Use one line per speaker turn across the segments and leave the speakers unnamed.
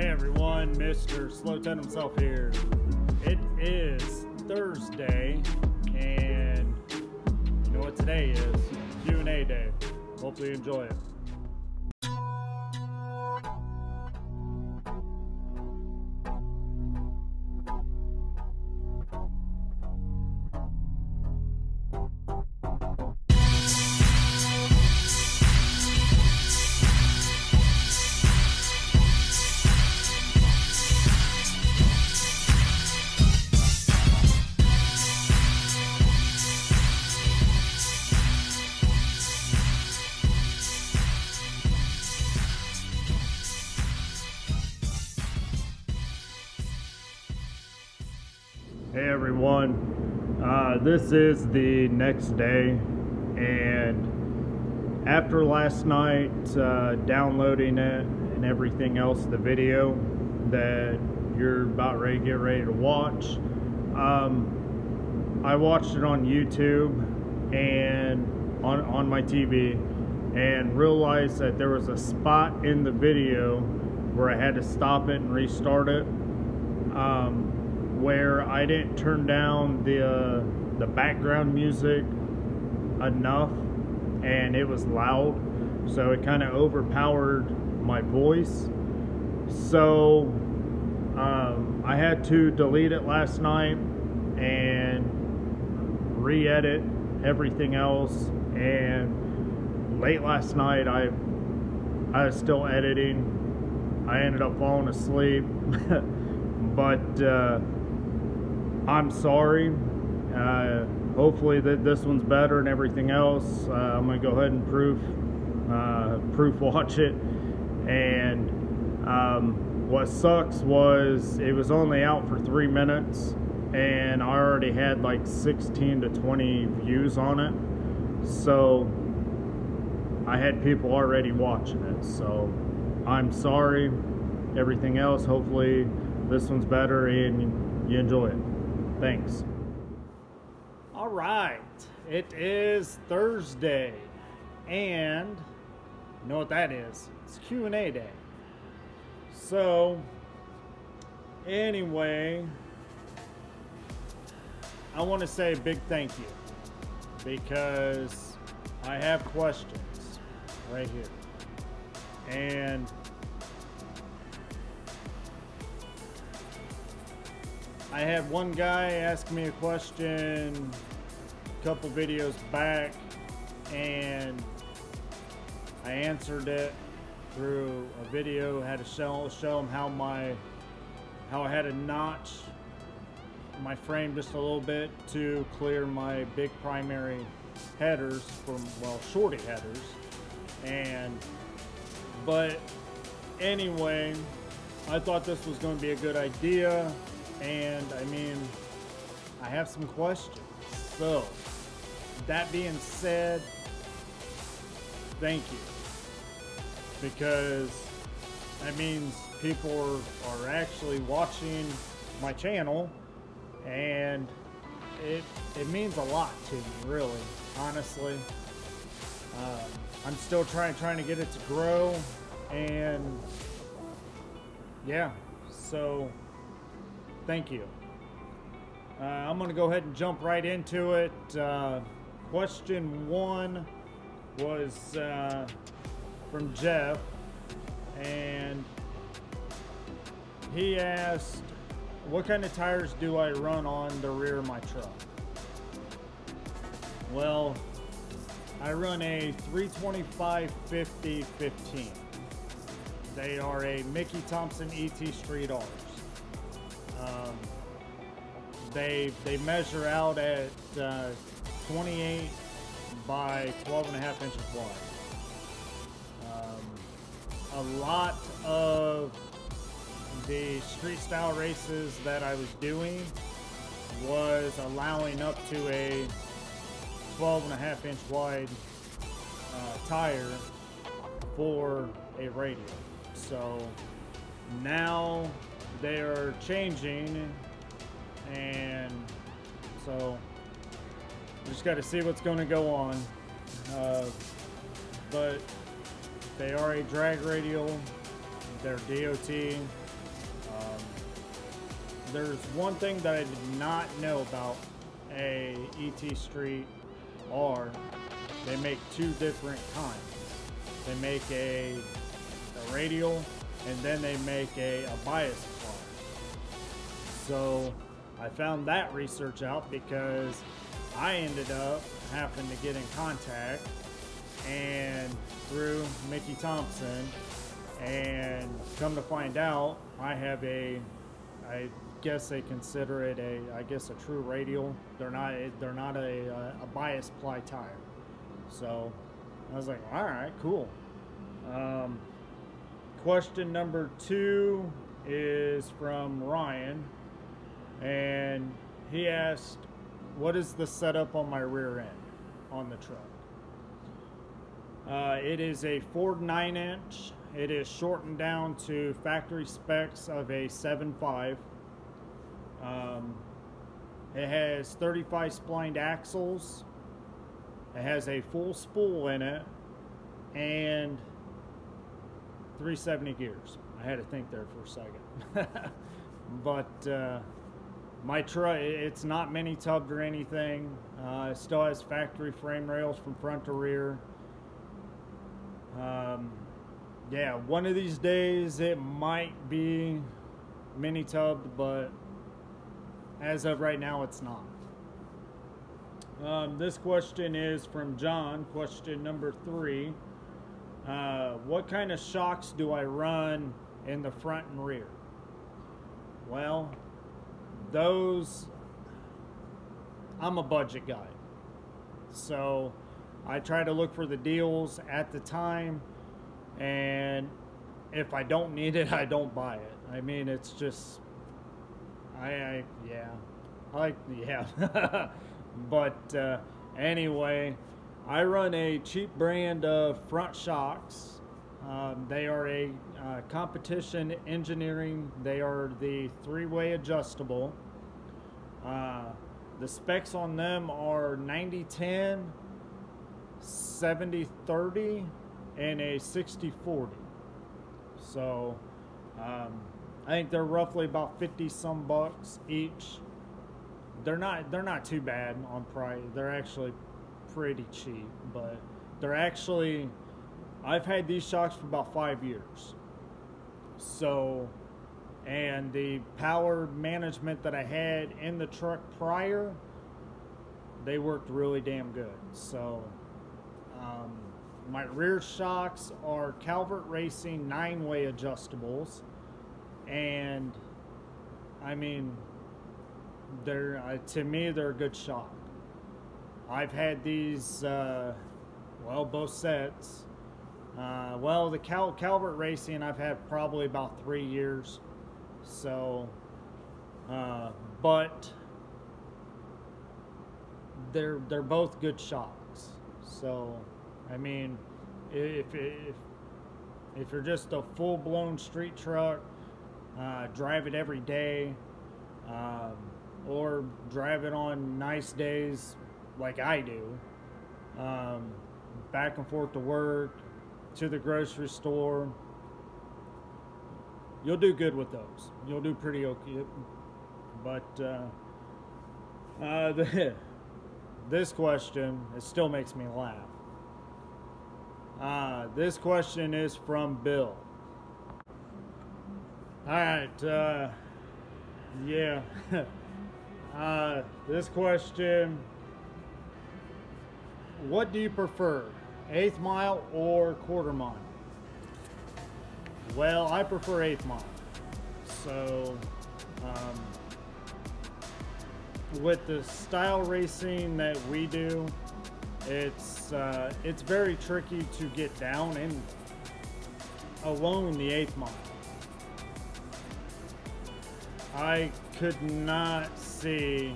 Hey everyone, Mr. Slowton himself here. It is Thursday, and you know what today is? Q&A day. Hopefully you enjoy it. Hey everyone, this is the next day, and after last night downloading it and everything else, the video that you're about ready to get ready to watch, I watched it on YouTube and on my TV and realized that there was a spot in the video where I had to stop it and restart it. Where I didn't turn down the background music enough, and it was loud, so it kind of overpowered my voice. So I had to delete it last night and re-edit everything else, and late last night I was still editing. I ended up falling asleep. But I'm sorry. Hopefully that this one's better and everything else. I'm gonna go ahead and proof watch it. And what sucks was it was only out for 3 minutes, and I already had like 16 to 20 views on it. So I had people already watching it. So I'm sorry. Everything else, hopefully this one's better and you enjoy it. Thanks. All right, it is Thursday, and you know what that is? It's Q&A day. So anyway, I want to say a big thank you because I have questions right here, and I had one guy ask me a question a couple videos back, and I answered it through a video. Had to show him how I had to notch my frame just a little bit to clear my big primary headers from, well, shorty headers. But anyway, I thought this was going to be a good idea. And I mean, I have some questions. So, that being said, thank you. Because that means people are actually watching my channel, and it means a lot to me, really, honestly. I'm still trying to get it to grow, and yeah, so thank you. I'm going to go ahead and jump right into it. Question one was from Jeff, and he asked, what kind of tires do I run on the rear of my truck? Well, I run a 325/50/15. They are a Mickey Thompson ET Street R's. They measure out at 28 by 12.5 inches wide. A lot of the street style races that I was doing was allowing up to a 12.5 inch wide tire for a radial. So now they are changing, and so just got to see what's going to go on. But they are a drag radial their DOT. There's one thing that I did not know about a ET Street R. They make two different kinds. They make a radial, and then they make a bias ply. So I found that research out because I ended up having to get in contact and through Mickey Thompson, and come to find out I have I guess they consider it a true radial. They're not a bias ply tire. So I was like, all right, cool. Question number 2 is from Ryan, and he asked, what is the setup on my rear end on the truck? It is a Ford 9-inch. It is shortened down to factory specs of a 7.5. It has 35 splined axles. It has a full spool in it and 370 gears. I had to think there for a second. But my truck, it's not mini tubbed or anything. It still has factory frame rails from front to rear. Yeah, one of these days it might be mini tubbed, but as of right now it's not. This question is from John, question number 3. What kind of shocks do I run in the front and rear? Well, those, I'm a budget guy, so I try to look for the deals at the time, and if I don't need it, I don't buy it. I mean, it's just, yeah. But anyway, I run a cheap brand of front shocks. They are a competition engineering. They are the 3-way adjustable. The specs on them are 90-10, 70-30, and a 60-40. So I think they're roughly about 50 some bucks each. They're not too bad on price. They're actually pretty cheap, but they're actually, I've had these shocks for about 5 years. So, and the power management that I had in the truck prior, they worked really damn good. So my rear shocks are Calvert Racing 9-way adjustables, and I mean, they're to me they're a good shock. I've had these well, both sets. Well, the Calvert Racing I've had probably about 3 years. So, but they're both good shocks. So, I mean, if you're just a full-blown street truck, drive it every day, or drive it on nice days like I do, back and forth to work, to the grocery store, you'll do good with those. You'll do pretty okay. But this question, it still makes me laugh. This question is from Bill. Alright, yeah. This question, what do you prefer, 1/8 mile or 1/4 mile? Well, I prefer 1/8 mile. So, with the style racing that we do, it's very tricky to get down in alone the 1/8 mile. I could not see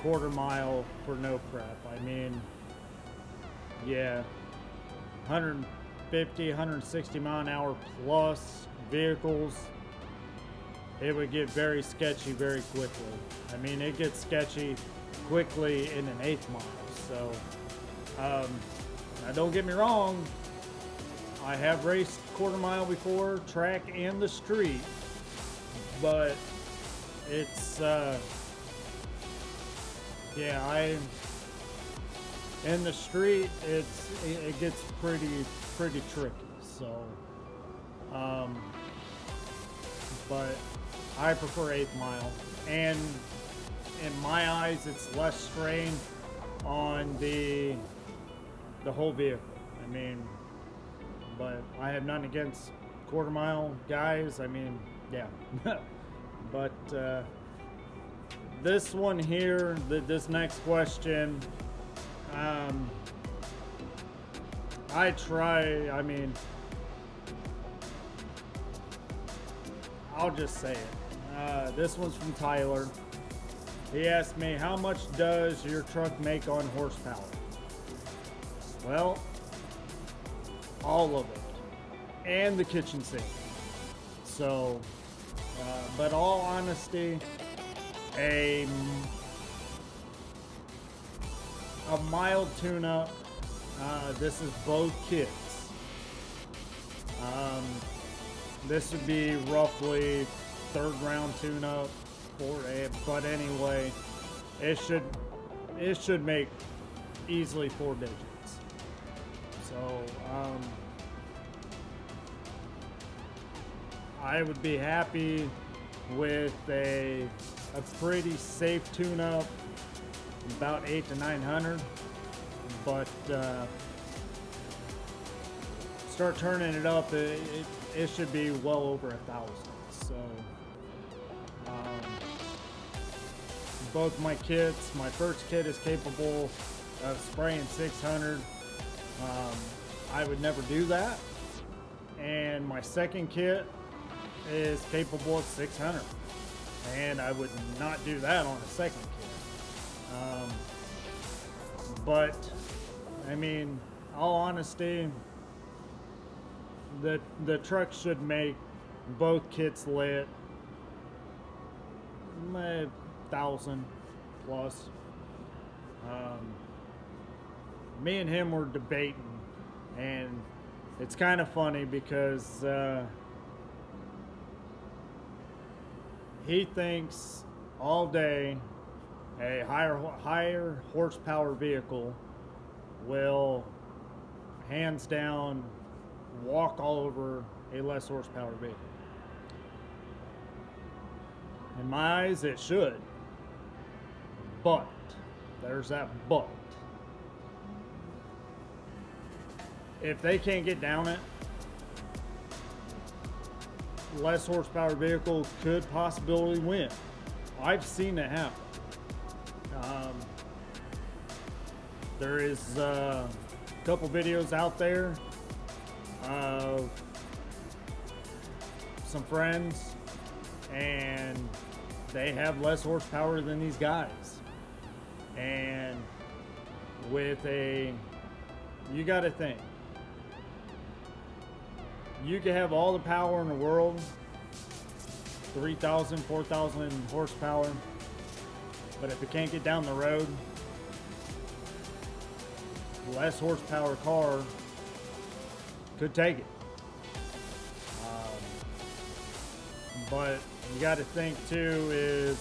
1/4 mile for no prep. I mean, yeah, 150, 160 mile an hour plus vehicles, it would get very sketchy very quickly. I mean, it gets sketchy quickly in an 1/8 mile. So, now don't get me wrong, I have raced quarter mile before, track and the street, but it's yeah, in the street it gets pretty tricky. So but I prefer 8th mile, and in my eyes it's less strain on the whole vehicle. I mean, but I have nothing against quarter mile guys. I mean, yeah. But this one here, this next question, I mean, I'll just say it. This one's from Tyler. He asked me, how much does your truck make on horsepower? Well, all of it, and the kitchen sink. So, but all honesty, a mild tune-up. This is both kits. This would be roughly 3rd round tune-up, but anyway, it should make easily 4 digits. So I would be happy with a pretty safe tune-up, about 800 to 900, but start turning it up, it should be well over 1,000. So both my kits, my first kit is capable of spraying 600. I would never do that, and my second kit is capable of 600, and I would not do that on a second kit. But I mean, all honesty, the truck should make both kits lit 1,000 plus. Me and him were debating, and it's kind of funny because he thinks all day a higher horsepower vehicle will hands down walk all over a less horsepower vehicle. In my eyes, it should, but there's that but. If they can't get down it, less horsepower vehicle could possibly win. I've seen it happen. There is a couple videos out there of some friends, and they have less horsepower than these guys. And with you gotta think, you can have all the power in the world, 3,000, 4,000 horsepower, but if it can't get down the road, less horsepower car could take it. But you got to think too is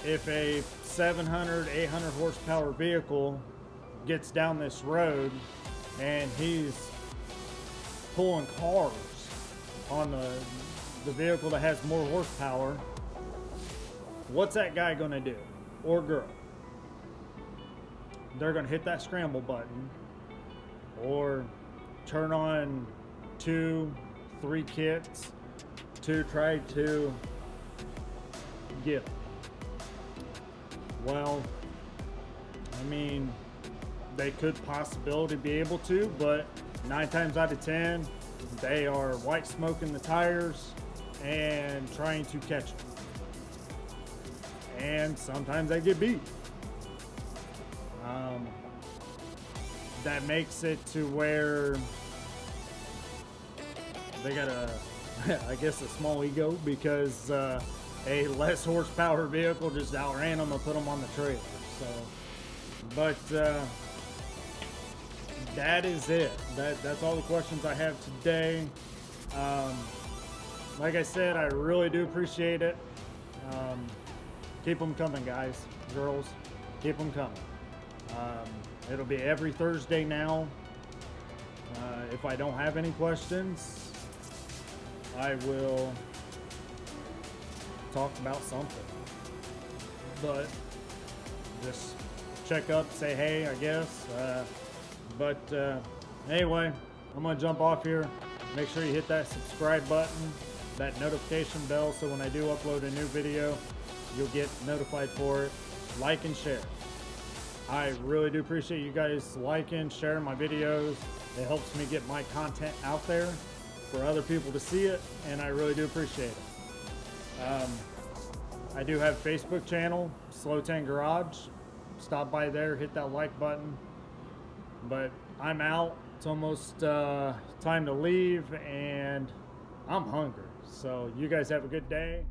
if a 700, 800 horsepower vehicle gets down this road and he's pulling cars on the vehicle that has more horsepower, what's that guy going to do, or girl? They're going to hit that scramble button or turn on 2, 3 kits to try to get it. Well, I mean, they could possibly be able to, but 9 times out of 10, they are white smoking the tires and trying to catch them. And sometimes they get beat. That makes it to where they got I guess a small ego, because a less horsepower vehicle just outran them and put them on the trailer. So, but that is it. That's all the questions I have today. Like I said, I really do appreciate it. Keep them coming, guys, girls. Keep them coming. It'll be every Thursday now. If I don't have any questions, I will talk about something. But just check up, say hey, I guess. Anyway, I'm gonna jump off here. Make sure you hit that subscribe button, that notification bell, so when I do upload a new video, you'll get notified for it. Like and share. I really do appreciate you guys liking, sharing my videos. It helps me get my content out there for other people to see it, and I really do appreciate it. I do have a Facebook channel, Slow 10 Garage. Stop by there, hit that like button. But I'm out. It's almost time to leave, and I'm hungry. So you guys have a good day.